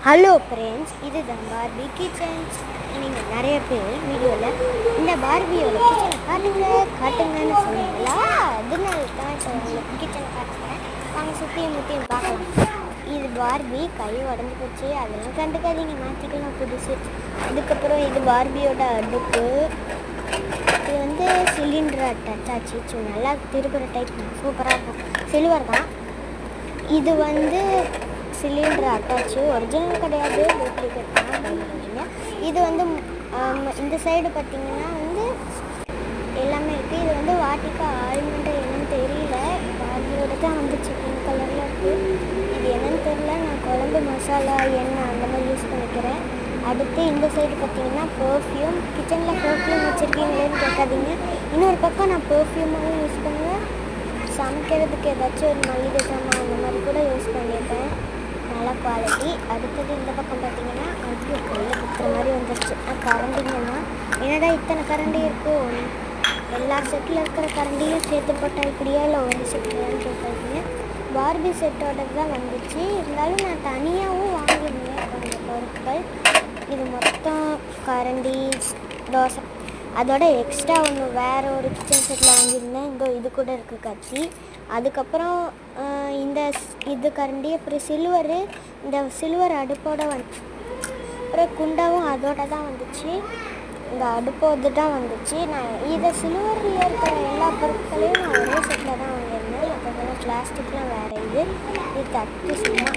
Hello friends, இதுதான் Barbie kitchens. நீங்கள் நிறைய பேர் வீடியோவில் இந்த பார்பியோட கிச்சனை காட்டுங்கன்னு சொன்னீங்களா? அதனால தான் இப்போ உங்களுக்கு கிச்சனை காட்டுறேன். வாங்க சுற்றியும் முற்றியும் பார்க்கலாம். இது பார்பி கை உடஞ்சி போச்சு, அதெல்லாம் கண்டுக்காதீங்க, மாற்றிக்கலாம் புதுசு. அதுக்கப்புறம் இது பார்பியோட அடுப்பு. இது வந்து சிலிண்டர் அட்டாச் ஆச்சு, நல்லா திருப்புற டைப், சூப்பராக இருக்கும். சில்வர் தான். இது வந்து சிலிண்டர் அட்டாச்சு, ஒரிஜினல் கிடையாது, டூப்ளிகேட் தான் பயன்படுறீங்க. இது வந்து இந்த சைடு பார்த்திங்கன்னா வந்து எல்லாமே இருக்குது. இது வந்து வாட்டிக்கா ஆல்மண்ட் என்னன்னு தெரியல, பார்பியோட தான் வந்து சிக்கன் கலரில் இருக்குது. இது என்னன்னு தெரியல. நான் குழம்பு மசாலா எண்ணெய் அந்த மாதிரி யூஸ் பண்ணிக்கிறேன். அடுத்து இந்த சைடு பார்த்திங்கன்னா பர்ஃப்யூம். கிச்சனில் பர்ஃப்யூம் வச்சுருக்கீங்களேன்னு கேட்காதீங்க. இன்னொரு பக்கம் நான் பர்ஃப்யூமாகவும் யூஸ் பண்ணுவேன். சமைக்கிறதுக்கு ஏதாச்சும் ஒரு மளிகை சாமான் அந்த மாதிரி கூட யூஸ் பண்ணியிருப்பேன், நல்ல குவாலிட்டி. அடுத்தது இந்த பக்கம் பார்த்தீங்கன்னா அது கையில் குத்துற மாதிரி வந்துடுச்சு. கரண்டிங்கன்னா என்னடா இத்தனை கரண்டி இருக்குது, எல்லா செட்டில் இருக்கிற கரண்டியும் சேர்த்து போட்டால் இப்படியா இல்லை ஒரு செட்டுன்னு கேட்காதீங்க. பார்பி செட்டோட தான் வந்துச்சு. இருந்தாலும் நான் தனியாகவும் வாங்கியிருந்தேன் கொஞ்சம் பொருட்கள். இது மொத்தம் கரண்டி, தோசை, அதோட எக்ஸ்ட்ரா ஒன்று வேறு ஒரு கிச்சன் செட்டில் வாங்கியிருந்தேன். இது கூட இருக்குது கத்தி. அதுக்கப்புறம் இது கரண்டி, அப்புறம் சில்வரு, இந்த சில்வர் அடுப்போட அப்புறம் குண்டாவும் அதோட தான் வந்துச்சு. இந்த அடுப்போடு தான் வந்துச்சு. நான் இதை சில்வரில் இருக்கிற எல்லா பொருட்களையும் நான் ஒரே செட்டில் தான் வாங்கியிருந்தேன். மற்றதெல்லாம் பிளாஸ்டிக்லாம் வேறு. இது தட்டு சும்மா.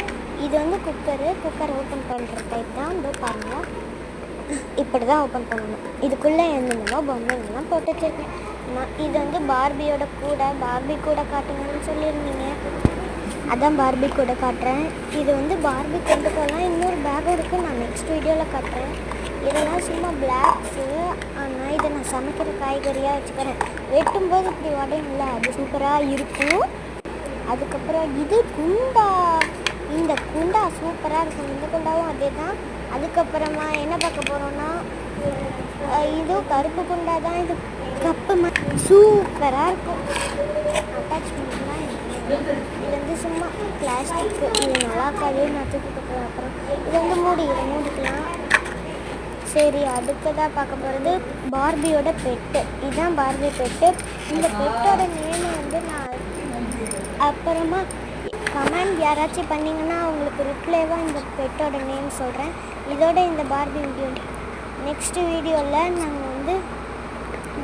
இது வந்து குக்கர் ஓப்பன் பண்ணுற டைப் தான். பாருங்கள், இப்படி தான் ஓப்பன் பண்ணணும். இதுக்குள்ளே என்னென்னமோ பொம்மைங்கெல்லாம் போட்டு வச்சுருக்கேன். இது வந்து பார்பியோட கூட, பார்பி கூட காட்டுங்கன்னு சொல்லியிருந்தீங்க, அதான் பார்பி கூட காட்டுறேன். இது வந்து பார்பி கொண்டு போகலாம். இன்னொரு பேக்கும் இருக்குது, நான் நெக்ஸ்ட் வீடியோவில் காட்டுறேன். இதெல்லாம் சும்மா பிளாக்ஸு, ஆனால் இதை நான் சமைக்கிற காய்கறியாக வச்சுக்கிறேன். வெட்டும்போது இப்படி உடையும்ல, அது சூப்பராக இருக்கும். அதுக்கப்புறம் இது குண்டா, இந்த குண்டா சூப்பராக இருக்கும். இந்த குண்டாவும் அதே தான். அதுக்கப்புறமா என்ன பார்க்க போகிறோன்னா, இதுவும் கருப்பு குண்டா தான். இது கப்பு சூப்பராக இருக்கும். அட்டாச்மெண்ட்லாம் இது வந்து சும்மா பிளாஸ்டிக்கு, இது நல்லா இருக்காது, நான் தூக்கிட்டு போகிறேன். அப்புறம் இது வந்து இதை மூடிக்கலாம். சரி, அடுத்ததாக பார்க்க போகிறது பார்பியோட பெட்டு. இதுதான் பார்பி பெட்டு. இந்த பெட்டோட நேம் வந்து நான் அப்புறமா கமெண்ட் யாராச்சும் பண்ணிங்கன்னா அவங்களுக்கு ரிப்ளைவாக இந்த பெட்டோட நேம் சொல்கிறேன். இதோட இந்த பார்பி வீடியோ நெக்ஸ்ட் வீடியோவில் நாங்கள் வந்து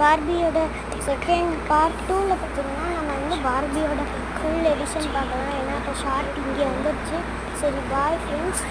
பார்பியோட செகண்ட் பார்ட் 2ல் பார்த்திங்கன்னா நம்ம வந்து பார்பியோட ஃபுல் எடிஷன் பார்க்கலாம். ஏன்னா இப்போ ஷார்ட் இங்கே வந்துடுச்சு. சரி, பாய் ஃப்ரெண்ட்ஸ்.